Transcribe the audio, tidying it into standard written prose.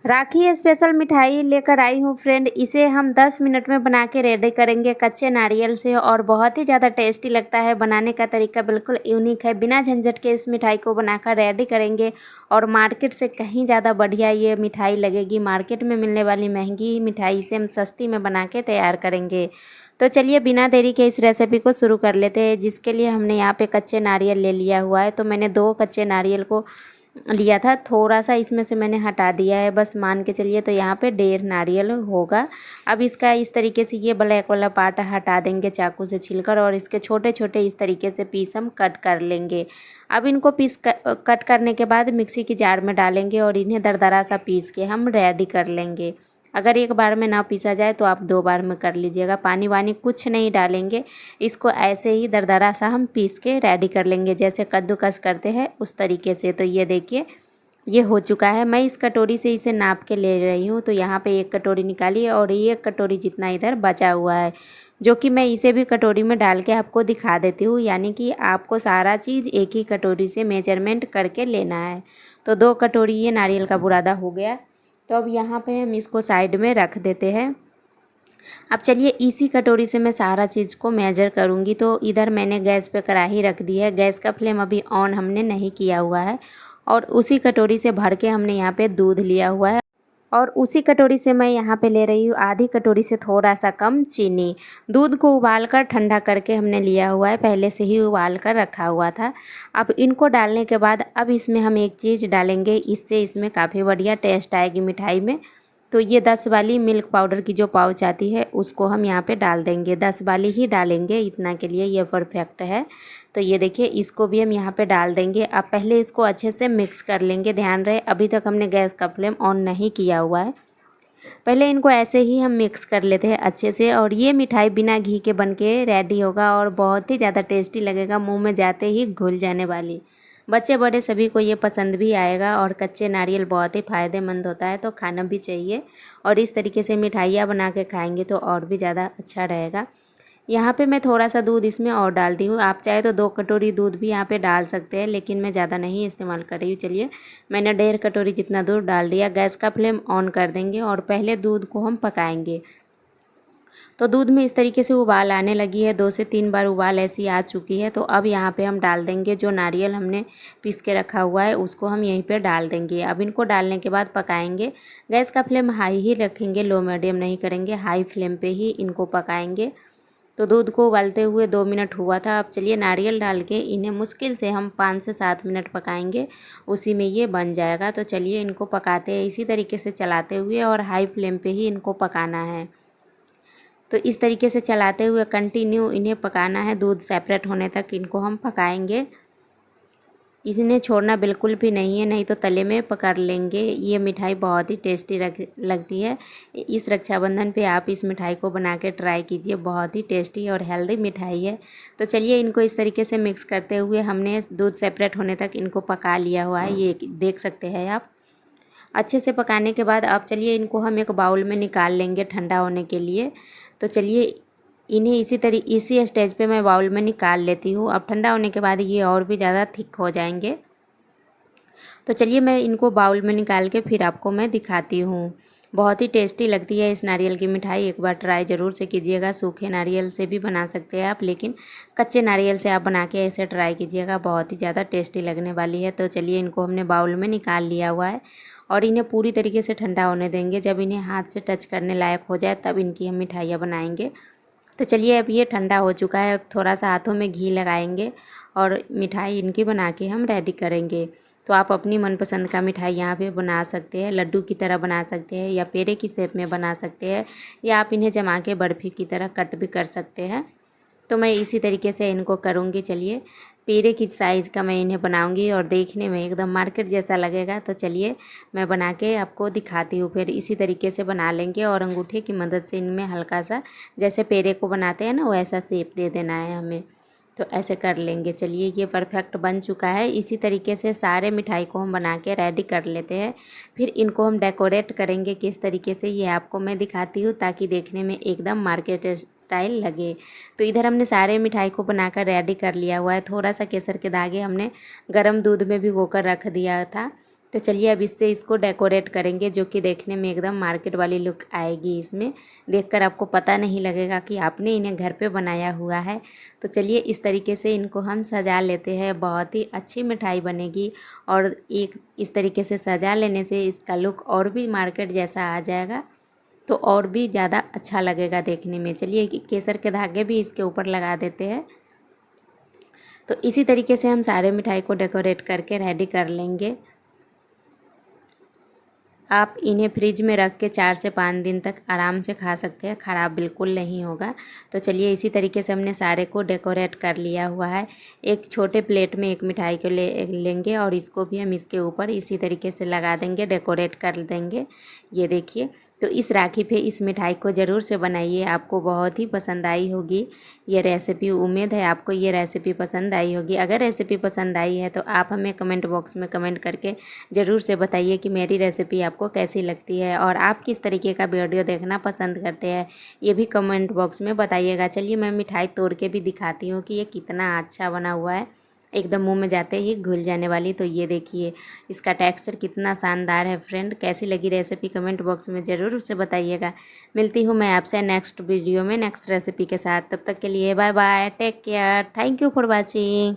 राखी special मिठाई लेकर आई हूँ फ्रेंड। इसे हम 10 मिनट में बना के रेडी करेंगे कच्चे नारियल से और बहुत ही ज़्यादा टेस्टी लगता है। बनाने का तरीका बिल्कुल यूनिक है। बिना झंझट के इस मिठाई को बनाकर रेडी करेंगे और मार्केट से कहीं ज़्यादा बढ़िया ये मिठाई लगेगी। मार्केट में मिलने वाली महंगी मिठाई से हम सस्ती में बना के तैयार करेंगे। तो चलिए बिना देरी के इस रेसिपी को शुरू कर लेते हैं। जिसके लिए हमने यहाँ पे कच्चे नारियल ले लिया हुआ है। तो मैंने 2 कच्चे नारियल को लिया था, थोड़ा सा इसमें से मैंने हटा दिया है, बस मान के चलिए। तो यहाँ पे 1.5 नारियल होगा। अब इसका इस तरीके से ये ब्लैक वाला पार्ट हटा देंगे चाकू से छिलकर और इसके छोटे छोटे इस तरीके से पीस हम कट कर लेंगे। अब इनको कट करने के बाद मिक्सी की जार में डालेंगे और इन्हें दरदरा सा पीस के हम रेडी कर लेंगे। अगर एक बार में ना पीसा जाए तो आप 2 बार में कर लीजिएगा। पानी वानी कुछ नहीं डालेंगे, इसको ऐसे ही दरदरा सा हम पीस के रेडी कर लेंगे, जैसे कद्दूकस करते हैं उस तरीके से। तो ये देखिए ये हो चुका है। मैं इस कटोरी से इसे नाप के ले रही हूँ। तो यहाँ पे 1 कटोरी निकाली और 1 कटोरी जितना इधर बचा हुआ है, जो कि मैं इसे भी कटोरी में डाल के आपको दिखा देती हूँ। यानी कि आपको सारा चीज़ एक ही कटोरी से मेजरमेंट करके लेना है। तो 2 कटोरी ये नारियल का बुरादा हो गया। तो अब यहाँ पे हम इसको साइड में रख देते हैं। अब चलिए इसी कटोरी से मैं सारा चीज़ को मेजर करूँगी। तो इधर मैंने गैस पे कढ़ाई रख दी है। गैस का फ्लेम अभी ऑन हमने नहीं किया हुआ है और उसी कटोरी से भर के हमने यहाँ पे दूध लिया हुआ है और उसी कटोरी से मैं यहाँ पे ले रही हूँ आधी कटोरी से थोड़ा सा कम चीनी। दूध को उबाल कर ठंडा करके हमने लिया हुआ है, पहले से ही उबाल कर रखा हुआ था। अब इनको डालने के बाद अब इसमें हम एक चीज़ डालेंगे, इससे इसमें काफ़ी बढ़िया टेस्ट आएगी मिठाई में। तो ये 10 वाली मिल्क पाउडर की जो पाउच आती है उसको हम यहाँ पे डाल देंगे। 10 वाली ही डालेंगे, इतना के लिए ये परफेक्ट है। तो ये देखिए इसको भी हम यहाँ पे डाल देंगे। अब पहले इसको अच्छे से मिक्स कर लेंगे। ध्यान रहे अभी तक हमने गैस का फ्लेम ऑन नहीं किया हुआ है। पहले इनको ऐसे ही हम मिक्स कर लेते हैं अच्छे से और ये मिठाई बिना घी के बन के रेडी होगा और बहुत ही ज़्यादा टेस्टी लगेगा, मुंह में जाते ही घुल जाने वाली। बच्चे बड़े सभी को ये पसंद भी आएगा और कच्चे नारियल बहुत ही फ़ायदेमंद होता है, तो खाना भी चाहिए। और इस तरीके से मिठाइयाँ बना के खाएंगे तो और भी ज़्यादा अच्छा रहेगा। यहाँ पे मैं थोड़ा सा दूध इसमें और डाल दी हूँ। आप चाहे तो 2 कटोरी दूध भी यहाँ पे डाल सकते हैं, लेकिन मैं ज़्यादा नहीं इस्तेमाल कर रही हूँ। चलिए मैंने 1.5 कटोरी जितना दूध डाल दिया। गैस का फ्लेम ऑन कर देंगे और पहले दूध को हम पकाएंगे। तो दूध में इस तरीके से उबाल आने लगी है, 2 से 3 बार उबाल ऐसी आ चुकी है। तो अब यहाँ पे हम डाल देंगे जो नारियल हमने पीस के रखा हुआ है, उसको हम यहीं पे डाल देंगे। अब इनको डालने के बाद पकाएंगे। गैस का फ्लेम हाई ही रखेंगे, लो मीडियम नहीं करेंगे, हाई फ्लेम पे ही इनको पकाएंगे। तो दूध को उबालते हुए 2 मिनट हुआ था। अब चलिए नारियल डाल के इन्हें मुश्किल से हम 5 से 7 मिनट पकाएंगे, उसी में ये बन जाएगा। तो चलिए इनको पकाते हैं इसी तरीके से चलाते हुए और हाई फ्लेम पे ही इनको पकाना है। तो इस तरीके से चलाते हुए कंटिन्यू इन्हें पकाना है, दूध सेपरेट होने तक इनको हम पकाएंगे। इन्हें छोड़ना बिल्कुल भी नहीं है, नहीं तो तले में पकड़ लेंगे। ये मिठाई बहुत ही टेस्टी लगती है। इस रक्षाबंधन पे आप इस मिठाई को बना के ट्राई कीजिए, बहुत ही टेस्टी और हेल्दी मिठाई है। तो चलिए इनको इस तरीके से मिक्स करते हुए हमने दूध सेपरेट होने तक इनको पका लिया हुआ है, ये देख सकते हैं आप। अच्छे से पकाने के बाद अब चलिए इनको हम एक बाउल में निकाल लेंगे ठंडा होने के लिए। तो चलिए इन्हें इसी स्टेज पे मैं बाउल में निकाल लेती हूँ। अब ठंडा होने के बाद ये और भी ज़्यादा थिक हो जाएंगे। तो चलिए मैं इनको बाउल में निकाल के फिर आपको मैं दिखाती हूँ। बहुत ही टेस्टी लगती है इस नारियल की मिठाई, एक बार ट्राई ज़रूर से कीजिएगा। सूखे नारियल से भी बना सकते हैं आप, लेकिन कच्चे नारियल से आप बना के ऐसे ट्राई कीजिएगा, बहुत ही ज़्यादा टेस्टी लगने वाली है। तो चलिए इनको हमने बाउल में निकाल लिया हुआ है और इन्हें पूरी तरीके से ठंडा होने देंगे। जब इन्हें हाथ से टच करने लायक हो जाए तब इनकी हम मिठाइयाँ बनाएंगे। तो चलिए अब ये ठंडा हो चुका है। अब थोड़ा सा हाथों में घी लगाएंगे और मिठाई इनकी बना के हम रेडी करेंगे। तो आप अपनी मनपसंद का मिठाई यहाँ पे बना सकते हैं, लड्डू की तरह बना सकते हैं या पेड़े की शेप में बना सकते हैं, या आप इन्हें जमा के बर्फ़ी की तरह कट भी कर सकते हैं। तो मैं इसी तरीके से इनको करूँगी। चलिए पेड़े की साइज़ का मैं इन्हें बनाऊँगी और देखने में एकदम मार्केट जैसा लगेगा। तो चलिए मैं बना के आपको दिखाती हूँ। फिर इसी तरीके से बना लेंगे और अंगूठे की मदद से इनमें हल्का सा, जैसे पेड़े को बनाते हैं ना, वैसा शेप दे देना है हमें। तो ऐसे कर लेंगे। चलिए ये परफेक्ट बन चुका है। इसी तरीके से सारे मिठाई को हम बना के रेडी कर लेते हैं। फिर इनको हम डेकोरेट करेंगे किस तरीके से, ये आपको मैं दिखाती हूँ, ताकि देखने में एकदम मार्केट स्टाइल लगे। तो इधर हमने सारे मिठाई को बनाकर रेडी कर लिया हुआ है। थोड़ा सा केसर के धागे हमने गर्म दूध में भिगोकर रख दिया था। तो चलिए अब इससे इसको डेकोरेट करेंगे, जो कि देखने में एकदम मार्केट वाली लुक आएगी। इसमें देखकर आपको पता नहीं लगेगा कि आपने इन्हें घर पे बनाया हुआ है। तो चलिए इस तरीके से इनको हम सजा लेते हैं, बहुत ही अच्छी मिठाई बनेगी। और एक इस तरीके से सजा लेने से इसका लुक और भी मार्केट जैसा आ जाएगा, तो और भी ज़्यादा अच्छा लगेगा देखने में। चलिए केसर के धागे भी इसके ऊपर लगा देते हैं। तो इसी तरीके से हम सारे मिठाई को डेकोरेट करके रेडी कर लेंगे। आप इन्हें फ्रिज में रख के 4 से 5 दिन तक आराम से खा सकते हैं, ख़राब बिल्कुल नहीं होगा। तो चलिए इसी तरीके से हमने सारे को डेकोरेट कर लिया हुआ है। एक छोटे प्लेट में एक मिठाई को लेंगे और इसको भी हम इसके ऊपर इसी तरीके से लगा देंगे, डेकोरेट कर देंगे। ये देखिए, तो इस राखी पे इस मिठाई को ज़रूर से बनाइए, आपको बहुत ही पसंद आई होगी ये रेसिपी। उम्मीद है आपको ये रेसिपी पसंद आई होगी। अगर रेसिपी पसंद आई है तो आप हमें कमेंट बॉक्स में कमेंट करके ज़रूर से बताइए कि मेरी रेसिपी आपको कैसी लगती है और आप किस तरीके का वीडियो देखना पसंद करते हैं, ये भी कमेंट बॉक्स में बताइएगा। चलिए मैं मिठाई तोड़ के भी दिखाती हूँ कि ये कितना अच्छा बना हुआ है, एकदम मुंह में जाते ही घुल जाने वाली। तो ये देखिए इसका टेक्सचर कितना शानदार है फ्रेंड। कैसी लगी रेसिपी कमेंट बॉक्स में ज़रूर से बताइएगा। मिलती हूँ मैं आपसे नेक्स्ट वीडियो में नेक्स्ट रेसिपी के साथ। तब तक के लिए bye bye, take care, thank you for watching.